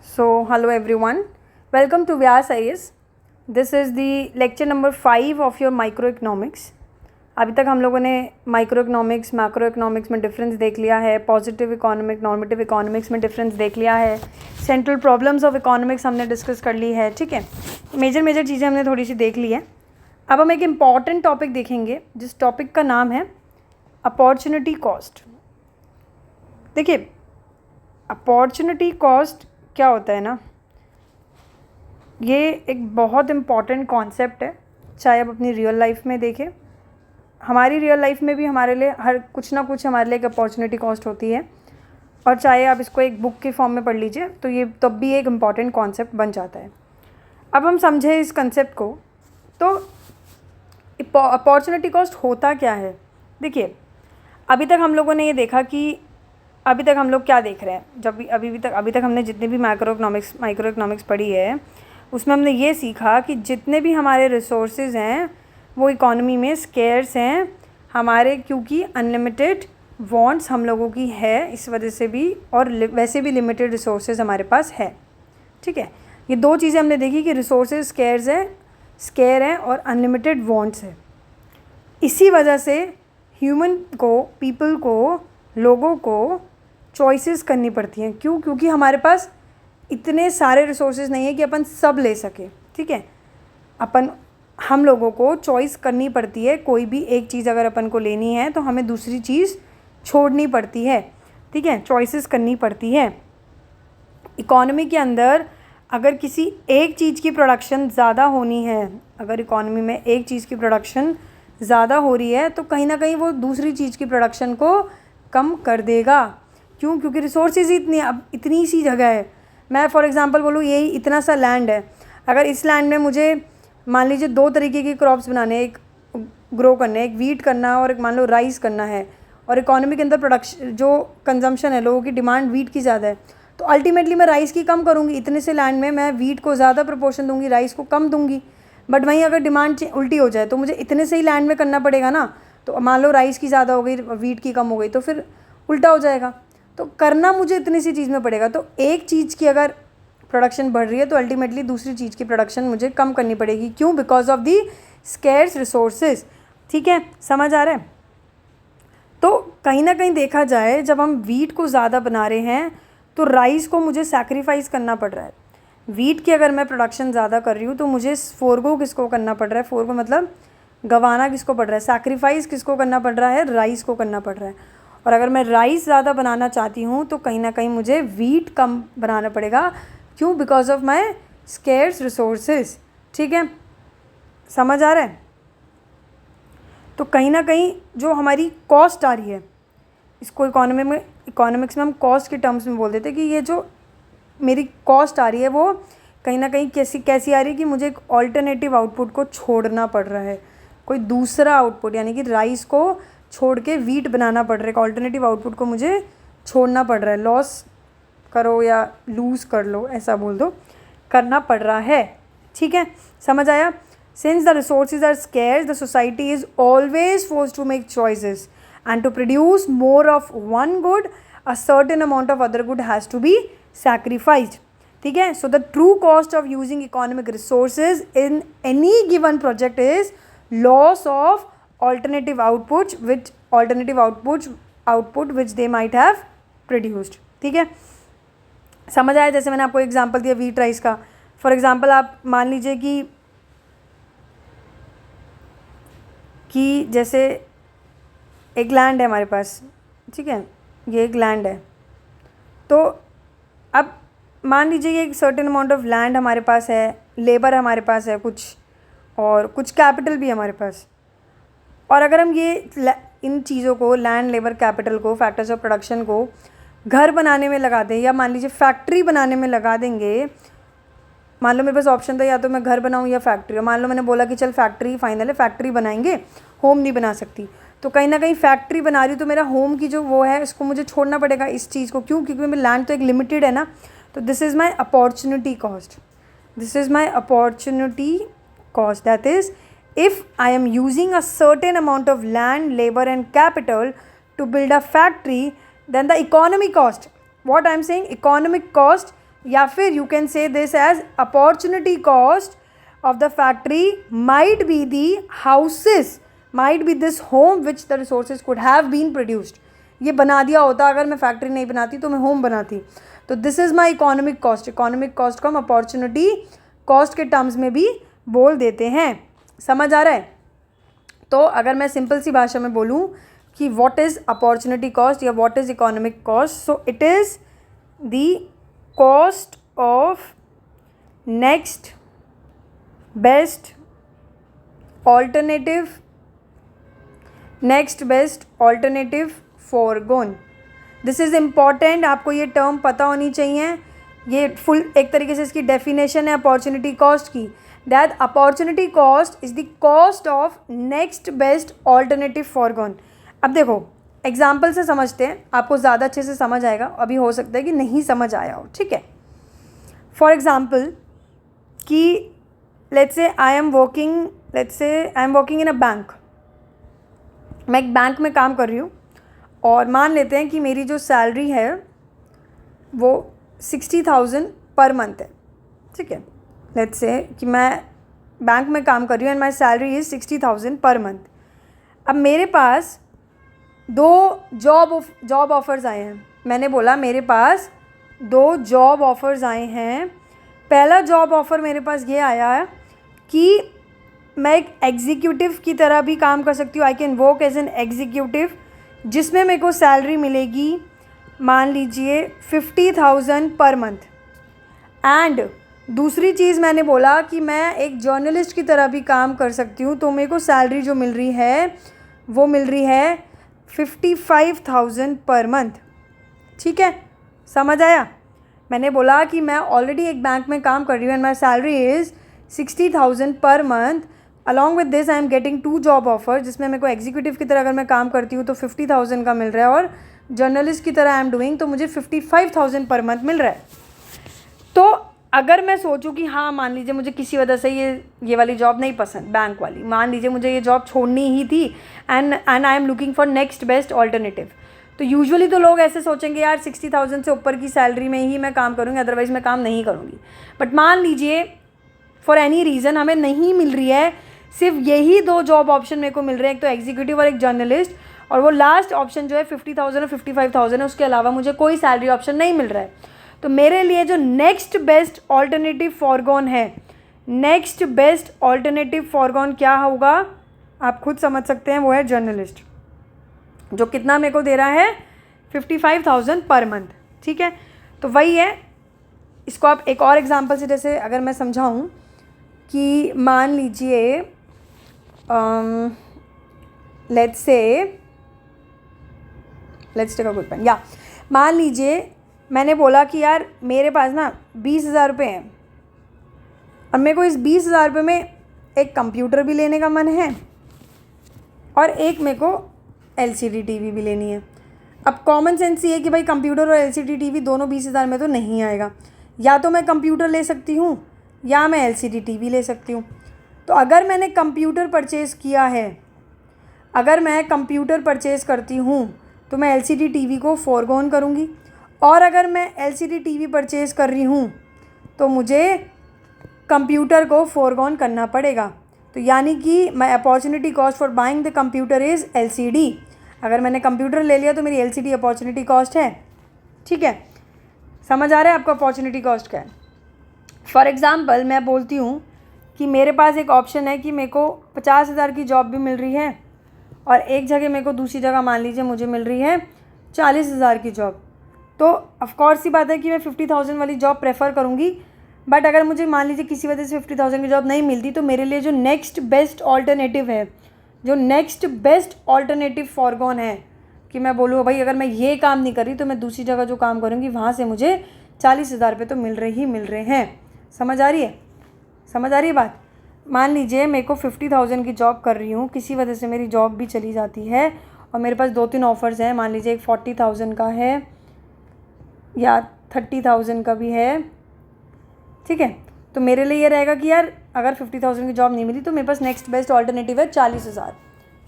So, hello everyone. Welcome to Vyas IAS. This is the lecture number 5 of your microeconomics. अभी तक हम लोगों ने माइक्रो इकोनॉमिक्स मैक्रो इकोनॉमिक्स में difference देख लिया है, पॉजिटिव इकोनॉमिक नॉर्मेटिव इकोनॉमिक्स में डिफरेंस देख लिया है, सेंट्रल प्रॉब्लम्स ऑफ इकोनॉमिक्स हमने डिस्कस कर ली है. ठीक है, मेजर चीज़ें हमने थोड़ी सी देख ली है. अब हम एक इम्पॉर्टेंट टॉपिक देखेंगे जिस टॉपिक का नाम है अपॉर्चुनिटी कॉस्ट. देखिए, अपॉर्चुनिटी कॉस्ट क्या होता है ना, ये एक बहुत इम्पॉर्टेंट कॉन्सेप्ट है. चाहे आप अपनी रियल लाइफ में देखें, हमारी रियल लाइफ में भी हमारे लिए हर कुछ ना कुछ हमारे लिए एक अपॉर्चुनिटी कॉस्ट होती है, और चाहे आप इसको एक बुक के फॉर्म में पढ़ लीजिए तो ये तब भी एक इम्पॉर्टेंट कॉन्सेप्ट बन जाता है. अब हम समझें इस कंसेप्ट को, तो अपॉर्चुनिटी कॉस्ट होता क्या है. देखिए, अभी तक हम लोगों ने ये देखा कि अभी तक हम लोग क्या देख रहे हैं. अभी तक हमने जितने भी माइक्रो इकोनॉमिक्स पढ़ी है उसमें हमने ये सीखा कि जितने भी हमारे रिसोर्सेज हैं वो इकोनॉमी में स्केर्स हैं हमारे, क्योंकि अनलिमिटेड वांट्स हम लोगों की है इस वजह से भी, और वैसे भी लिमिटेड रिसोर्सेज हमारे पास है. ठीक है, ये दो चीज़ें हमने देखी कि रिसोर्सेज स्केर हैं और अनलिमिटेड वांट्स है. इसी वजह से पीपल को, लोगों को चॉइसेस करनी पड़ती हैं. क्योंकि हमारे पास इतने सारे रिसोर्सेज नहीं है कि अपन सब ले सके. ठीक है, हम लोगों को चॉइस करनी पड़ती है. कोई भी एक चीज़ अगर अपन को लेनी है तो हमें दूसरी चीज़ छोड़नी पड़ती है. ठीक है, चॉइसेस करनी पड़ती है. इकोनॉमी के अंदर अगर किसी एक चीज़ की प्रोडक्शन ज़्यादा होनी है, अगर इकोनॉमी में एक चीज़ की प्रोडक्शन ज़्यादा हो रही है तो कहीं ना कहीं वो दूसरी चीज़ की प्रोडक्शन को कम कर देगा. क्योंकि रिसोर्सेज इतनी सी जगह है. मैं फॉर एग्जांपल बोलूँ, यही इतना सा लैंड है. अगर इस लैंड में मुझे मान लीजिए दो तरीके की क्रॉप्स बनाने, एक ग्रो करने, एक वीट करना और एक मान लो राइस करना है, और इकोनॉमी के अंदर प्रोडक्शन जो कंजम्पशन है, लोगों की डिमांड वीट की ज़्यादा है, तो अल्टीमेटली मैं राइस की कम करूँगी. इतने से लैंड में मैं वीट को ज़्यादा प्रपोर्शन दूँगी, राइस को कम दूँगी. बट वहीं अगर डिमांड उल्टी हो जाए तो मुझे इतने से ही लैंड में करना पड़ेगा ना. तो मान लो राइस की ज़्यादा हो गई, वीट की कम हो गई, तो फिर उल्टा हो जाएगा. तो करना मुझे इतनी सी चीज़ में पड़ेगा. तो एक चीज़ की अगर प्रोडक्शन बढ़ रही है तो अल्टीमेटली दूसरी चीज़ की प्रोडक्शन मुझे कम करनी पड़ेगी. क्यों? Because of the scarce resources. ठीक है, समझ आ रहा है. तो कहीं ना कहीं देखा जाए, जब हम वीट को ज़्यादा बना रहे हैं तो राइस को मुझे सैक्रिफाइस करना पड़ रहा है. वीट की अगर मैं प्रोडक्शन ज़्यादा कर रही हूँ तो मुझे फोरगो किसको करना पड़ रहा है, फोरगो मतलब गंवाना किसको पड़ रहा है, सैक्रिफाइस किसको करना पड़ रहा है, राइस को करना पड़ रहा है. और अगर मैं राइस ज़्यादा बनाना चाहती हूँ तो कहीं ना कहीं मुझे वीट कम बनाना पड़ेगा. क्यों? Because of my scarce resources. ठीक है, समझ आ रहा है. तो कहीं ना कहीं जो हमारी कॉस्ट आ रही है, इसको इकोनॉमिक्स में हम कॉस्ट के टर्म्स में बोल देते हैं कि ये जो मेरी कॉस्ट आ रही है वो कहीं ना कहीं कैसी आ रही है कि मुझे एक ऑल्टरनेटिव आउटपुट को छोड़ना पड़ रहा है. कोई दूसरा आउटपुट, यानी कि राइस को छोड़ के वीट बनाना पड़ रहा है. एक ऑल्टरनेटिव आउटपुट को मुझे छोड़ना पड़ रहा है. लॉस करो या लूज़ कर लो, ऐसा बोल दो, करना पड़ रहा है. ठीक है, समझ आया. Since the resources are scarce, the society is always forced to make choices, and to produce more of one good a certain amount of other good has to be sacrificed. ठीक है, so the true cost of using economic resources in any given project is loss of alternative output which they might have produced. ठीक है, समझ आया. जैसे मैंने आपको example दिया वीट राइस का. फॉर एग्जांपल आप मान लीजिए कि जैसे एक लैंड है हमारे पास. ठीक है, ये एक लैंड है. तो अब मान लीजिए ये एक सर्टेन अमाउंट ऑफ लैंड हमारे पास है, लेबर हमारे पास है कुछ, और कुछ कैपिटल भी हमारे पास. और अगर हम इन चीज़ों को, लैंड, लेबर, कैपिटल को, फैक्टर्स ऑफ प्रोडक्शन को घर बनाने में लगा दें, या मान लीजिए फैक्ट्री बनाने में लगा देंगे. मान लो मेरे पास ऑप्शन था, या तो मैं घर बनाऊं या फैक्ट्री. मान लो मैंने बोला कि चल फैक्ट्री फाइनल है, फैक्ट्री बनाएंगे, होम नहीं बना सकती. तो कहीं ना कहीं फैक्ट्री बना रही हूँ तो मेरा होम की जो वो है उसको मुझे छोड़ना पड़ेगा इस चीज़ को. क्यों? क्योंकि मेरा लैंड तो एक लिमिटेड है ना. तो this is my opportunity cost. That is if I am using a certain amount of land, labor and capital to build a factory, then the economic cost, what I am saying, economic cost या फिर you can say this as opportunity cost of the factory might be the houses, might be this home which the resources could have been produced. ये बना दिया होता, अगर मैं factory नहीं बनाती तो मैं होम बनाती। तो this is my economic cost. Economic cost को हम अपॉर्चुनिटी कॉस्ट के टर्म्स में भी बोल देते हैं। समझ आ रहा है? तो अगर मैं सिंपल सी भाषा में बोलूँ कि व्हाट इज़ अपॉर्चुनिटी कॉस्ट या what is economic cost, so it is the cost of next best alternative, next best alternative foregone. This is important, आपको ये टर्म पता होनी चाहिए। ये फुल एक तरीके से इसकी डेफिनेशन है अपॉर्चुनिटी कॉस्ट की, that opportunity cost is the cost of next best alternative foregone. अब देखो एग्जाम्पल से समझते हैं, आपको ज़्यादा अच्छे से समझ आएगा। अभी हो सकता है कि नहीं समझ आया हो, ठीक है। फॉर एग्ज़ाम्पल कि let's say I am working in a bank. मैं एक बैंक में काम कर रही हूँ और मान लेते हैं कि मेरी जो सैलरी है वो 60,000 पर मंथ है, ठीक है। लेट्स से कि मैं बैंक में काम कर रही हूँ and my salary is 60,000 per month. अब मेरे पास दो जॉब ऑफ़र्स आए हैं। मैंने बोला मेरे पास 2 जॉब ऑफ़र्स आए हैं। पहला जॉब ऑफ़र मेरे पास ये आया है कि मैं एक एग्जीक्यूटिव की तरह भी काम कर सकती हूँ। I can work as an executive, जिसमें मेरे को सैलरी मिलेगी मान लीजिए 50,000 पर मंथ। एंड दूसरी चीज़ मैंने बोला कि मैं एक जर्नलिस्ट की तरह भी काम कर सकती हूँ, तो मेरे को सैलरी जो मिल रही है वो मिल रही है 55,000 पर मंथ, ठीक है। समझ आया? मैंने बोला कि मैं ऑलरेडी एक बैंक में काम कर रही हूँ and my salary is 60,000 per month. Along with this I am getting 2 job offer, जिसमें मेरे को एग्जीक्यूटिव की तरह अगर मैं काम करती हूँ तो 50,000 का मिल रहा है, और जर्नलिस्ट की तरह आई एम डूइंग तो मुझे 55,000 पर मंथ मिल रहा है। तो अगर मैं सोचूं कि हाँ मान लीजिए मुझे किसी वजह से ये वाली जॉब नहीं पसंद, बैंक वाली, मान लीजिए मुझे ये जॉब छोड़नी ही थी and I am looking for next best alternative, तो यूजुअली तो लोग ऐसे सोचेंगे यार 60,000 से ऊपर की सैलरी में ही मैं काम करूँगी, अदरवाइज़ मैं काम नहीं करूँगी। बट मान लीजिए फॉर एनी रीज़न हमें नहीं मिल रही है, सिर्फ यही 2 जॉब ऑप्शन मेरे को मिल रहे हैं, एक तो एग्जीक्यूटिव और एक जर्नलिस्ट, और वो लास्ट ऑप्शन जो है 50,000 और 55,000 है, उसके अलावा मुझे कोई सैलरी ऑप्शन नहीं मिल रहा है। तो मेरे लिए जो नेक्स्ट बेस्ट ऑल्टरनेटिव फॉरगॉन है, नेक्स्ट बेस्ट ऑल्टरनेटिव फॉरगॉन क्या होगा आप खुद समझ सकते हैं, वो है जर्नलिस्ट, जो कितना मेरे को दे रहा है 55,000 पर मंथ, ठीक है। तो वही है, इसको आप एक और एग्जांपल से जैसे अगर मैं समझाऊं कि मान लीजिए let's take a good pen, या मान लीजिए मैंने बोला कि यार मेरे पास ना 20,000 रुपये हैं और मेरे को इस 20,000 रुपये में एक कंप्यूटर भी लेने का मन है और एक मेरे को LCD टीवी भी लेनी है। अब कॉमन सेंस ये है कि भाई कंप्यूटर और LCD टीवी दोनों 20,000 में तो नहीं आएगा, या तो मैं कंप्यूटर ले सकती हूँ या मैं LCD टीवी ले सकती हूँ। तो अगर मैंने कंप्यूटर परचेज़ किया है, अगर मैं कंप्यूटर परचेज़ करती हूँ तो मैं LCD टीवी को फोरगोन करूँगी, और अगर मैं LCD टीवी परचेज़ कर रही हूँ तो मुझे कंप्यूटर को फोरगोन करना पड़ेगा। तो यानी कि my opportunity cost for buying the computer is LCD। अगर मैंने कंप्यूटर ले लिया तो मेरी LCD अपॉर्चुनिटी कॉस्ट है, ठीक है। समझ आ रहा है आपको अपॉर्चुनिटी कॉस्ट क्या है? फॉर एग्ज़ाम्पल मैं बोलती हूँ कि मेरे पास एक ऑप्शन है कि मेरे को 50,000 की जॉब भी मिल रही है और एक जगह मेरे को दूसरी जगह मान लीजिए मुझे मिल रही है 40,000 की जॉब, तो ऑफकोर्स सी बात है कि मैं 50,000 वाली जॉब प्रेफर करूँगी। बट अगर मुझे मान लीजिए किसी वजह से 50,000 की जॉब नहीं मिलती, तो मेरे लिए जो नेक्स्ट बेस्ट ऑल्टरनेटिव है, जो नेक्स्ट बेस्ट ऑल्टरनेटिव फॉरगॉन है कि मैं बोलूँ भाई अगर मैं ये काम नहीं कर रही तो मैं दूसरी जगह जो काम करूँगी वहाँ से मुझे 40,000 रुपये तो मिल रहे हैं। समझ आ रही है? समझ आ रही है बात? मान लीजिए मेरे को 50,000 की जॉब कर रही हूँ, किसी वजह से मेरी जॉब भी चली जाती है और मेरे पास 2-3 ऑफ़र्स हैं, मान लीजिए एक 40,000 का है या 30,000 का भी है, ठीक है। तो मेरे लिए ये रहेगा कि यार अगर 50,000 की जॉब नहीं मिली तो मेरे पास नेक्स्ट बेस्ट ऑल्टरनेटिव है 40,000,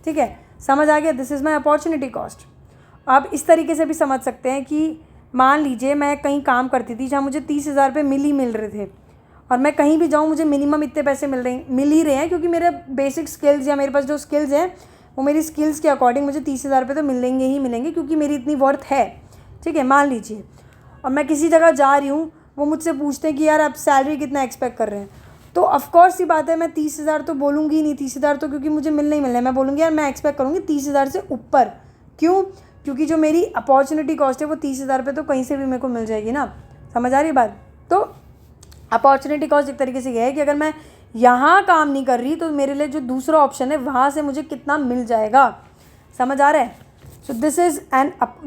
ठीक है। समझ आ गया? This is my opportunity cost. आप इस तरीके से भी समझ सकते हैं कि मान लीजिए मैं कहीं काम करती थी जहाँ मुझे 30,000 रुपये मिल रहे थे, और मैं कहीं भी जाऊँ मुझे मिनिमम इतने पैसे मिल ही रहे हैं, क्योंकि मेरे बेसिक स्किल्स या मेरे पास जो स्किल्स हैं वो मेरी स्किल्स के अकॉर्डिंग मुझे 30,000 रुपये तो मिलेंगे ही मिलेंगे, क्योंकि मेरी इतनी वर्थ है। ठीक है, मान लीजिए, और मैं किसी जगह जा रही हूँ, वो मुझसे पूछते हैं कि यार आप सैलरी कितना एक्सपेक्ट कर रहे हैं, तो ऑफकोर्स ही बात है मैं 30,000 तो बोलूँगी ही नहीं। 30,000 तो क्योंकि मुझे मिलना ही मिलना है, मैं बोलूँगी यार मैं एक्सपेक्ट करूँगी 30,000 से ऊपर। क्यों? क्योंकि जो मेरी अपॉर्चुनिटी कॉस्ट है वो 30,000 रुपये तो कहीं से भी मेरे को मिल जाएगी ना। समझ आ रही बात? तो अपॉर्चुनिटी कॉस्ट एक तरीके से ये है कि अगर मैं यहाँ काम नहीं कर रही तो मेरे लिए जो दूसरा ऑप्शन है वहाँ से मुझे कितना मिल जाएगा। समझ आ रहा है? So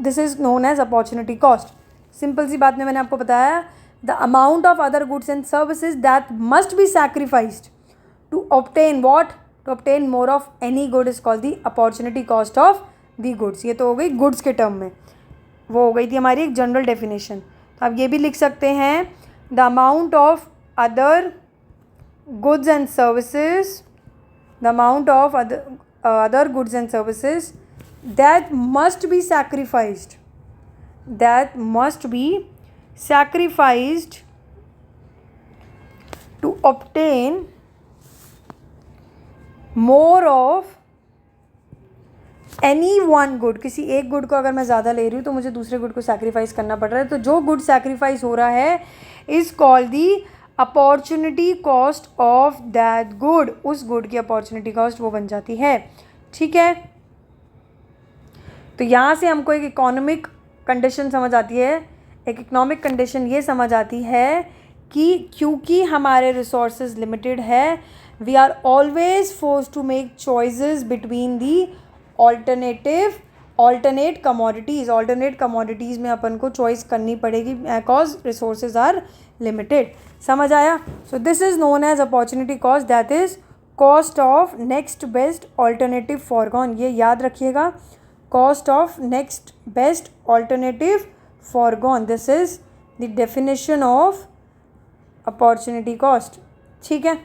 this is known as opportunity cost. Simple सी बात में मैंने आपको बताया, the amount of other goods and services that must be sacrificed to obtain what, to obtain more of any good is called the opportunity cost of the goods. ये तो हो गई गुड्स के टर्म में, वो हो गई थी हमारी एक जनरल डेफिनेशन। तो आप ये भी लिख सकते हैं, the amount of other goods and services, the amount of other goods and services that must be sacrificed, to obtain more of any one good. किसी एक गुड को अगर मैं ज़्यादा ले रही हूँ तो मुझे दूसरे गुड को सैक्रिफाइस करना पड़ रहा है, तो जो गुड सैक्रिफाइस हो रहा है is called the opportunity cost of that good. उस गुड की अपॉर्चुनिटी कॉस्ट वो बन जाती है। ठीक है, तो यहाँ से हमको एक इकोनॉमिक कंडीशन समझ आती है। एक इकोनॉमिक कंडीशन ये समझ आती है कि क्योंकि हमारे रिसोर्सेज लिमिटेड है, we are always force to make choices between the alternate commodities में अपन को चॉइस करनी पड़ेगी बिकॉज रिसोर्सेज आर लिमिटेड। समझ आया? So this is known as opportunity cost, that is cost of next best alternative forgone. ये याद रखिएगा, cost of next best alternative forgone, this is the definition of opportunity cost. ठीक है,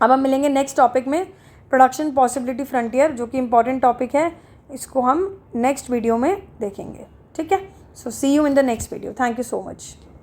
अब हम मिलेंगे नेक्स्ट टॉपिक में, प्रोडक्शन पॉसिबिलिटी फ्रंटियर, जो कि इम्पॉर्टेंट टॉपिक है। इसको हम नेक्स्ट वीडियो में देखेंगे। ठीक है, so see you in the next video. Thank you so much.